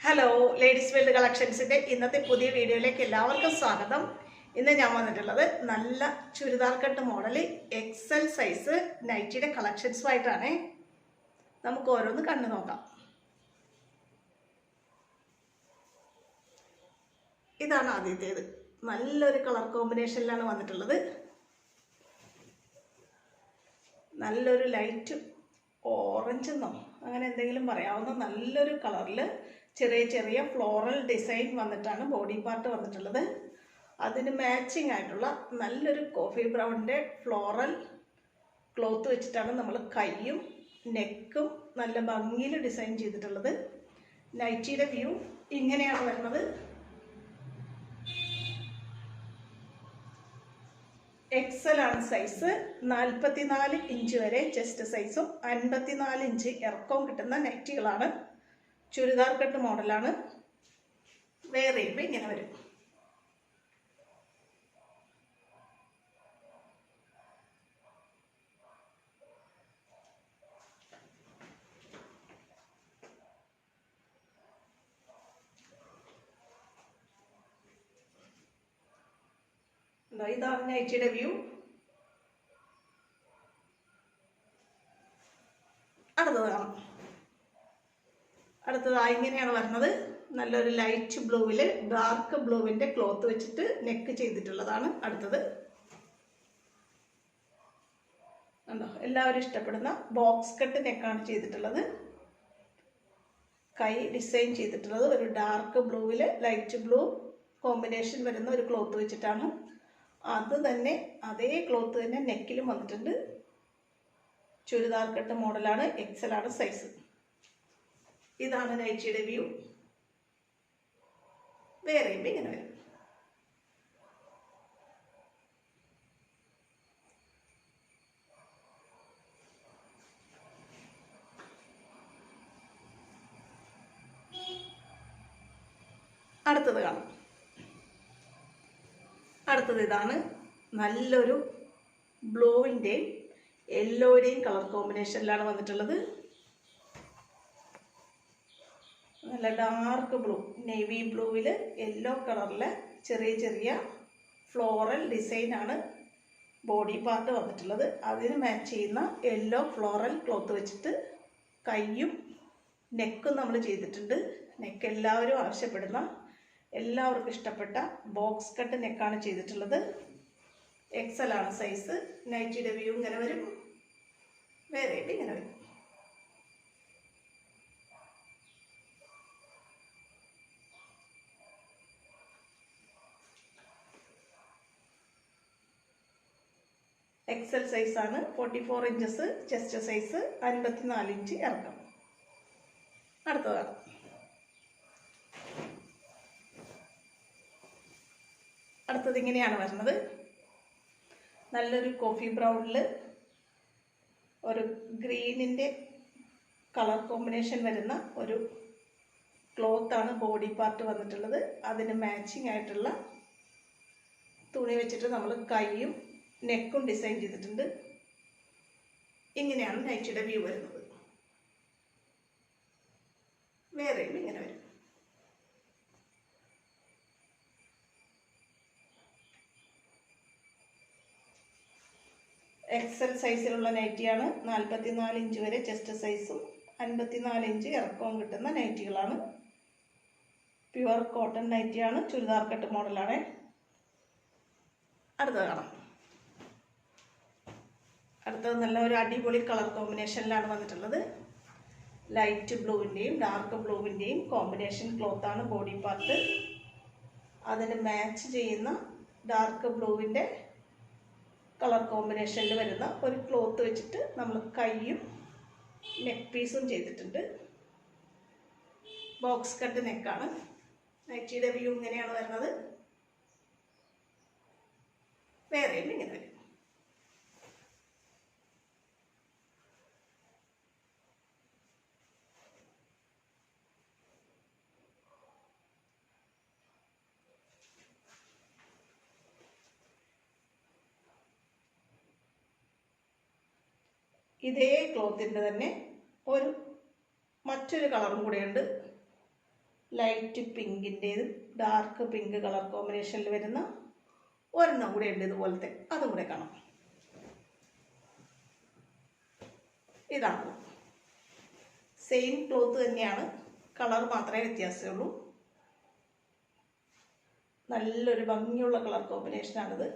Hello ladies world കളക്ഷൻസിൻ്റെ ഇന്നത്തെ പുതിയ വീഡിയോയിലേക്ക് എല്ലാവർക്കും സ്വാഗതം. ഇന്ന് ഞാൻ വന്നിട്ടുള്ളത് നല്ല churidar cut model XL size നൈറ്റിയുടെ കളക്ഷൻസുമായിട്ടാണ്. നമുക്ക് ഓരോന്ന് കണ്ടു നോക്കാം. ഇതാണ് ആദ്യത്തേത്. നല്ലൊരു കളർ കോമ്പിനേഷനിലാണ് വന്നിട്ടുള്ളത്. നല്ലൊരു ലൈറ്റ് ഓറഞ്ച് എന്നോ അങ്ങനെ എന്തെങ്കിലും പറയാവുന്ന നല്ലൊരു കളറിൽ ചെറിയ ചെറിയ ഫ്ലോറൽ ഡിസൈൻ വന്നിട്ടാണ് ബോഡി പാർട്ട് വന്നിട്ടുള്ളത്. അതിന് മാച്ചിങ് ആയിട്ടുള്ള നല്ലൊരു കോഫി ബ്രൗണിൻ്റെ ഫ്ലോറൽ ക്ലോത്ത് വെച്ചിട്ടാണ് നമ്മൾ കൈയും നെക്കും നല്ല ഭംഗിയിൽ ഡിസൈൻ ചെയ്തിട്ടുള്ളത്. നൈറ്റിയുടെ വ്യൂ ഇങ്ങനെയാണ് വരുന്നത്. എക്സൽ ആണ് സൈസ്. 44 ഇഞ്ച് വരെ ചെസ്റ്റ് സൈസും 54 ഇഞ്ച് ഇറക്കവും കിട്ടുന്ന നൈറ്റികളാണ്. ചുരിദാർ കട്ട് മോഡലാണ്. വെയർ ചെയ്യുമ്പോൾ ഇങ്ങനെ വരും. ഇതാണ് നൈറ്റിയുടെ വ്യൂ. അടുത്തതായി ഇങ്ങനെയാണ് വരുന്നത്. നല്ലൊരു ലൈറ്റ് ബ്ലൂവിൽ ഡാർക്ക് ബ്ലൂവിന്റെ ക്ലോത്ത് വെച്ചിട്ട് നെക്ക് ചെയ്തിട്ടുള്ളതാണ്. അടുത്തത് കണ്ടോ, എല്ലാവരും ഇഷ്ടപ്പെടുന്ന ബോക്സ് കട്ട് നെക്കാണ് ചെയ്തിട്ടുള്ളത്. കൈ ഡിസൈൻ ചെയ്തിട്ടുള്ളത് ഒരു ഡാർക്ക് ബ്ലൂവിൽ ലൈറ്റ് ബ്ലൂ കോമ്പിനേഷൻ വരുന്ന ഒരു ക്ലോത്ത് വെച്ചിട്ടാണ്. അത് തന്നെ അതേ ക്ലോത്ത് തന്നെ നെക്കിലും വന്നിട്ടുണ്ട്. ചുരിദാർ കട്ട് മോഡലാണ്. എക്സൽ ആണ് സൈസ്. ഇതാണ് നൈറ്റിയുടെ വ്യൂ. വേറെ ഇങ്ങനെ വരും. അടുത്തത് കാണാം. അടുത്തത് ഇതാണ്. നല്ലൊരു ബ്ലൂവിൻ്റെയും യെല്ലോയുടെയും കളർ കോമ്പിനേഷനിലാണ് വന്നിട്ടുള്ളത്. നല്ല ഡാർക്ക് ബ്ലൂ, നേവി ബ്ലൂവിൽ യെല്ലോ കളറിൽ ചെറിയ ചെറിയ ഫ്ലോറൽ ഡിസൈനാണ് ബോഡി പാർട്ട് വന്നിട്ടുള്ളത്. അതിന് മാച്ച് ചെയ്യുന്ന യെല്ലോ ഫ്ലോറൽ ക്ലോത്ത് വെച്ചിട്ട് കൈയും നെക്കും നമ്മൾ ചെയ്തിട്ടുണ്ട്. നെക്ക് എല്ലാവരും ആവശ്യപ്പെടുന്ന, എല്ലാവർക്കും ഇഷ്ടപ്പെട്ട ബോക്സ് കട്ട് നെക്കാണ് ചെയ്തിട്ടുള്ളത്. എക്സൽ ആണ് സൈസ്. നൈറ്റിയുടെ വ്യൂ ഇങ്ങനെ വരും. വേറെ ഇങ്ങനെ വരും. എക്സൽ സൈസ് ആണ്. 44 ഇഞ്ചസ് ചെസ്റ്റ് സൈസ്, 54 ഇഞ്ച് ഇറക്കം. അടുത്തതാണ്. അടുത്തത് ഇങ്ങനെയാണ് വരുന്നത്. നല്ലൊരു കോഫി ബ്രൗണിൽ ഒരു ഗ്രീനിൻ്റെ കളർ കോമ്പിനേഷൻ വരുന്ന ഒരു ക്ലോത്താണ് ബോഡി പാർട്ട് വന്നിട്ടുള്ളത്. അതിന് മാച്ചിങ് ആയിട്ടുള്ള തുണി വെച്ചിട്ട് നമ്മൾ കൈയും നെക്കും ഡിസൈൻ ചെയ്തിട്ടുണ്ട്. ഇങ്ങനെയാണ് നൈറ്റിയുടെ വ്യൂ വരുന്നത്. വേറെ ഇങ്ങനെ വരും. എക്സൽ സൈസിലുള്ള നൈറ്റിയാണ്. 44 ഇഞ്ച് വരെ ചെസ്റ്റ് സൈസും 54 ഇഞ്ച് ഇറക്കവും കിട്ടുന്ന നൈറ്റികളാണ്. പ്യുവർ കോട്ടൺ നൈറ്റിയാണ്. ചുരിദാർ കട്ട് മോഡലാണ്. അടുത്തത് കാണാം. അടുത്തത് നല്ല ഒരു അടിപൊളി കളർ കോമ്പിനേഷനിലാണ് വന്നിട്ടുള്ളത്. ലൈറ്റ് ബ്ലൂവിൻ്റെയും ഡാർക്ക് ബ്ലൂവിൻ്റെയും കോമ്പിനേഷൻ ക്ലോത്താണ് ബോഡി പാർട്ട്. അതിന് മാച്ച് ചെയ്യുന്ന ഡാർക്ക് ബ്ലൂവിൻ്റെ കളർ കോമ്പിനേഷനിൽ വരുന്ന ഒരു ക്ലോത്ത് വെച്ചിട്ട് നമ്മൾ കൈയും നെക്ക് പീസും ചെയ്തിട്ടുണ്ട്. ബോക്സ് കട്ട് നെക്കാണ്. നൈറ്റിയുടെ വ്യൂ ഇങ്ങനെയാണ് വരുന്നത്. വേറെയും ഇങ്ങനെ വരും. ഇതേ ക്ലോത്തിൻ്റെ തന്നെ മറ്റൊരു കളറും കൂടെയുണ്ട്. ലൈറ്റ് പിങ്കിൻ്റെതും ഡാർക്ക് പിങ്ക് കളർ കോമ്പിനേഷനിൽ വരുന്ന ഒരെണ്ണം കൂടെ ഉണ്ട് ഇതുപോലത്തെ, അതും കൂടെ കാണാം. ഇതാണ് സെയിം ക്ലോത്ത് തന്നെയാണ്, കളർ മാത്രമേ വ്യത്യാസമുള്ളൂ. നല്ലൊരു ഭംഗിയുള്ള കളർ കോമ്പിനേഷനാണിത്.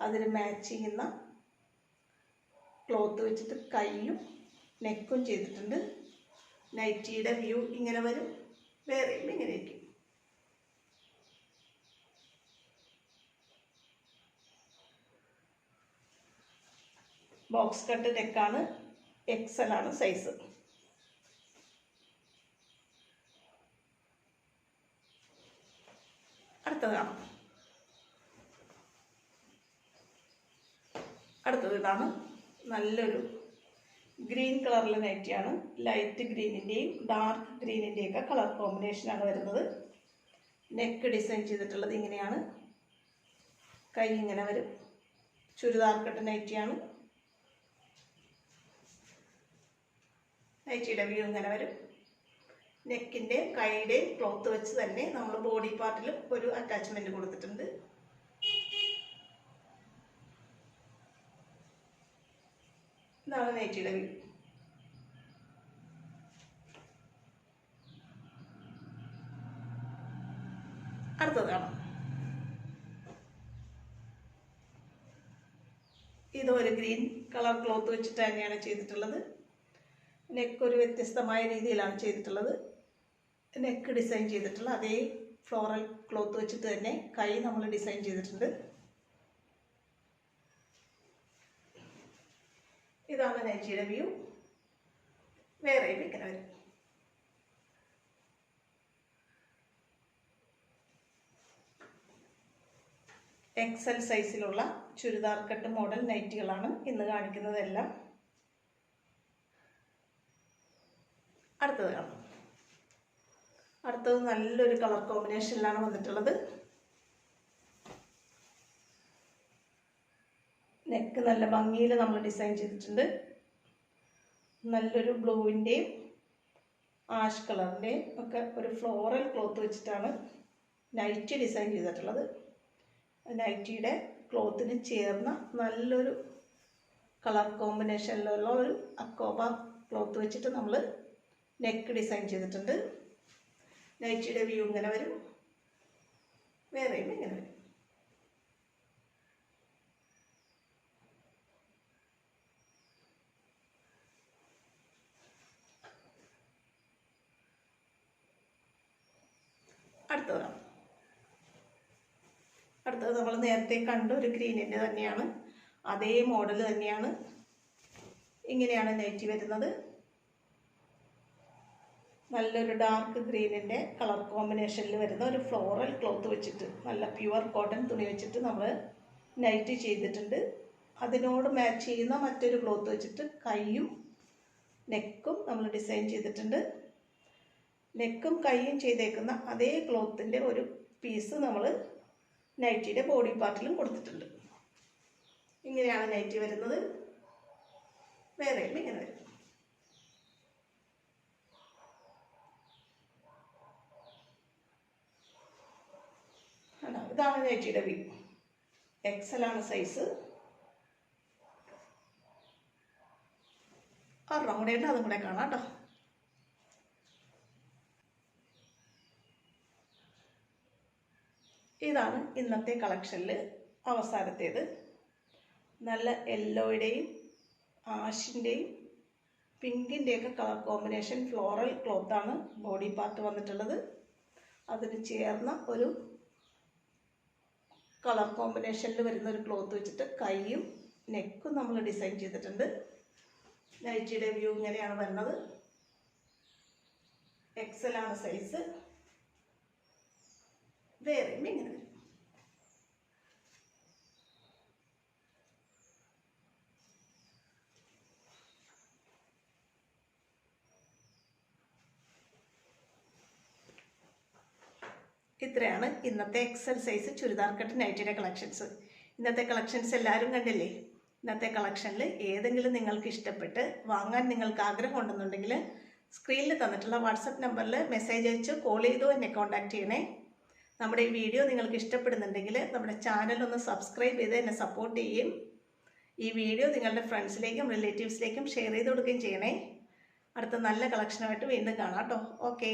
അതിന് മാച്ച് ചെയ്യുന്ന ക്ലോത്ത് വെച്ചിട്ട് കൈയും നെക്കും ചെയ്തിട്ടുണ്ട്. നൈറ്റിയുടെ വ്യൂ ഇങ്ങനെ വരും, വേറെയും ഇങ്ങനെ ഇരിക്കും. ബോക്സ് കട്ട് നെക്കാണ്, XL ആണ് സൈസ്. അടുത്തത് കാണാം. അടുത്തത് ഇതാണ്, നല്ലൊരു ഗ്രീൻ കളറിലെ നൈറ്റിയാണ്. ലൈറ്റ് ഗ്രീനിൻ്റെയും ഡാർക്ക് ഗ്രീനിൻ്റെയും ഒക്കെ കളർ കോമ്പിനേഷനാണ് വരുന്നത്. നെക്ക് ഡിസൈൻ ചെയ്തിട്ടുള്ളത് ഇങ്ങനെയാണ്, കൈ ഇങ്ങനെ വരും. ചുരിദാർ കട്ട് നൈറ്റിയാണ്. നൈറ്റിയുടെ വ്യൂ ഇങ്ങനെ വരും. നെക്കിൻ്റെ കൈയുടെയും ക്ലോത്ത് വെച്ച് തന്നെ നമ്മൾ ബോഡി പാർട്ടിലും ഒരു അറ്റാച്ച്മെൻറ്റ് കൊടുത്തിട്ടുണ്ട്. ഇതാണ് നൈറ്റിയുടെ വ്യൂ. അടുത്തത് കാണാം. ഇത് ഒരു ഗ്രീൻ കളർ ക്ലോത്ത് വെച്ചിട്ട് തന്നെയാണ് ചെയ്തിട്ടുള്ളത്. നെക്ക് ഒരു വ്യത്യസ്തമായ രീതിയിലാണ് ചെയ്തിട്ടുള്ളത്. നെക്ക് ഡിസൈൻ ചെയ്തിട്ടുള്ള അതേ ഫ്ലോറൽ ക്ലോത്ത് വെച്ചിട്ട് തന്നെ കൈ നമ്മൾ ഡിസൈൻ ചെയ്തിട്ടുണ്ട്. ഇതാണ് നൈറ്റിയുടെ വ്യൂ. വേറെ ഇങ്ങനെ വരും. XL സൈസിലുള്ള ചുരിദാർ കട്ട് മോഡൽ നൈറ്റികളാണ് ഇന്ന് കാണിക്കുന്നതെല്ലാം. അടുത്തത് കാണാം. അടുത്തത് നല്ലൊരു കളർ കോമ്പിനേഷനിലാണ് വന്നിട്ടുള്ളത്. നെക്ക് നല്ല ഭംഗിയിൽ നമ്മൾ ഡിസൈൻ ചെയ്തിട്ടുണ്ട്. നല്ലൊരു ബ്ലൂവിൻ്റെയും ആഷ് കളറിൻ്റെയും ഒക്കെ ഒരു ഫ്ലോറൽ ക്ലോത്ത് വെച്ചിട്ടാണ് നൈറ്റി ഡിസൈൻ ചെയ്തിട്ടുള്ളത്. നൈറ്റിയുടെ ക്ലോത്തിന് ചേർന്ന നല്ലൊരു കളർ കോമ്പിനേഷനിലുള്ള ഒരു അക്കോബ ക്ലോത്ത് വെച്ചിട്ട് നമ്മൾ നെക്ക് ഡിസൈൻ ചെയ്തിട്ടുണ്ട്. നൈറ്റിയുടെ വ്യൂ ഇങ്ങനെ വരും, വേറെയും ഇങ്ങനെ വരും. അടുത്തത് നമ്മൾ നേരത്തെ കണ്ട ഒരു ഗ്രീനിൻ്റെ തന്നെയാണ്, അതേ മോഡൽ തന്നെയാണ്. ഇങ്ങനെയാണ് നൈറ്റി വരുന്നത്. നല്ലൊരു ഡാർക്ക് ഗ്രീനിൻ്റെ കളർ കോമ്പിനേഷനിൽ വരുന്ന ഒരു ഫ്ലോറൽ ക്ലോത്ത് വെച്ചിട്ട്, നല്ല പ്യുവർ കോട്ടൺ തുണി വെച്ചിട്ട് നമ്മൾ നൈറ്റി ചെയ്തിട്ടുണ്ട്. അതിനോട് മാച്ച് ചെയ്യുന്ന മറ്റൊരു ക്ലോത്ത് വെച്ചിട്ട് കൈയും നെക്കും നമ്മൾ ഡിസൈൻ ചെയ്തിട്ടുണ്ട്. നെക്കും കൈയും ചെയ്തേക്കുന്ന അതേ ക്ലോത്തിൻ്റെ ഒരു പീസ് നമ്മൾ നൈറ്റിയുടെ ബോഡി പാർട്ടിലും കൊടുത്തിട്ടുണ്ട്. ഇങ്ങനെയാണ് നൈറ്റി വരുന്നത്. വേറെയും ഇങ്ങനെ വരും. ഇതാണ് നൈറ്റിയുടെ വ്യൂ. XL ആണ് സൈസ്. ഒരെണ്ണം കൂടെ ഉണ്ട്, അതും കൂടെ കാണാം കേട്ടോ. ഇതാണ് ഇന്നത്തെ കളക്ഷനിൽ അവസാനത്തേത്. നല്ല യെല്ലോയുടെയും ആഷിൻ്റെയും പിങ്കിൻ്റെയൊക്കെ കളർ കോമ്പിനേഷൻ ഫ്ലോറൽ ക്ലോത്താണ് ബോഡി പാർട്ട് വന്നിട്ടുള്ളത്. അതിന് ചേർന്ന ഒരു കളർ കോമ്പിനേഷനിൽ വരുന്ന ഒരു ക്ലോത്ത് വെച്ചിട്ട് കൈയും നെക്കും നമ്മൾ ഡിസൈൻ ചെയ്തിട്ടുണ്ട്. നൈറ്റിയുടെ വ്യൂ ഇങ്ങനെയാണ് വരുന്നത്. XL ആണ് സൈസ്. വേറെയും ഇങ്ങനെ വരും. ഇത്രയാണ് ഇന്നത്തെ XL സൈസ് ചുരിദാർ കട്ട് നൈറ്റിയുടെ കളക്ഷൻസ്. ഇന്നത്തെ കളക്ഷൻസ് എല്ലാവരും കണ്ടില്ലേ? ഇന്നത്തെ കളക്ഷനിൽ ഏതെങ്കിലും നിങ്ങൾക്ക് ഇഷ്ടപ്പെട്ട് വാങ്ങാൻ നിങ്ങൾക്ക് ആഗ്രഹം ഉണ്ടെന്നുണ്ടെങ്കിൽ സ്ക്രീനിൽ തന്നിട്ടുള്ള വാട്സപ്പ് നമ്പറിൽ മെസ്സേജ് അയച്ച് കോൾ ചെയ്തോ എന്നെ കോൺടാക്റ്റ് ചെയ്യണേ. നമ്മുടെ ഈ വീഡിയോ നിങ്ങൾക്ക് ഇഷ്ടപ്പെടുന്നുണ്ടെങ്കിൽ നമ്മുടെ ചാനൽ ഒന്ന് സബ്സ്ക്രൈബ് ചെയ്ത് എന്നെ സപ്പോർട്ട് ചെയ്യും. ഈ വീഡിയോ നിങ്ങളുടെ ഫ്രണ്ട്സിലേക്കും റിലേറ്റീവ്സിലേക്കും ഷെയർ ചെയ്ത് കൊടുക്കുകയും ചെയ്യണേ. അടുത്ത നല്ല കളക്ഷനുമായിട്ട് വീണ്ടും കാണാം കേട്ടോ. ഓക്കെ.